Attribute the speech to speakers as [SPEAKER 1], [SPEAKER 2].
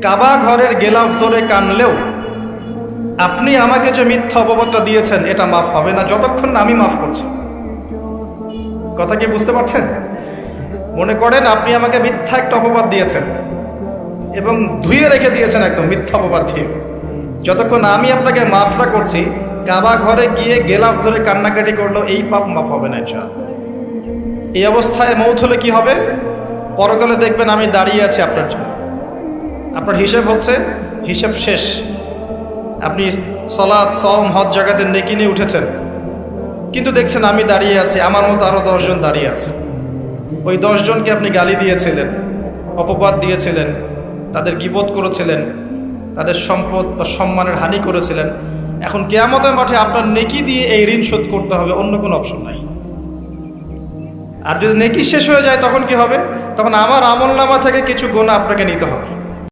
[SPEAKER 1] কাবা ঘরের গেলাফ ধরে কানলেও আপনি আমাকে যে মিথ্যা অপবাদটা দিয়েছেন এটা মাফ হবে না যতক্ষণ না আমি মাফ করছি। কথা কি বুঝতে পারছেন? মনে করেন আপনি আমাকে মিথ্যা একটা অপবাদ দিয়েছেন এবং ধুয়ে রেখে দিয়েছেন একদম মিথ্যা অপবাদ দিয়ে। যতক্ষণ আমি আপনাকে মাফ না করছি, কাবা ঘরে গিয়ে গেলাফ ধরে কান্নাকাটি করলো এই পাপ মাফ হবে না ইনশাআল্লাহ। এই অবস্থায় মৌত হলে কি হবে? পরকালে দেখবেন আমি দাঁড়িয়ে আছি আপনার জন্য, আপনার হিসেব হচ্ছে, হিসেব শেষ। আপনি সালাত, সওম, হজ জাকাতে নেকি নিয়ে উঠেছেন, কিন্তু দেখছেন আমি দাঁড়িয়ে আছি, আমার মতো আরো 10 জন দাঁড়িয়ে আছে। ওই 10 জনকে আপনি গালি দিয়েছিলেন, অপবাদ দিয়েছিলেন, তাদের গীবত করেছিলেন, তাদের সম্পদ বা সম্মানের হানি করেছিলেন। এখন কিয়ামতের মাঠে আপনার নেকি দিয়ে এই ঋণ শোধ করতে হবে, অন্য কোনো অপশন নাই। আর যদি নেকি শেষ হয়ে যায় তখন কি হবে? তখন আমার আমলনামা থেকে কিছু গুনাহ আপনাকে নিতে হবে।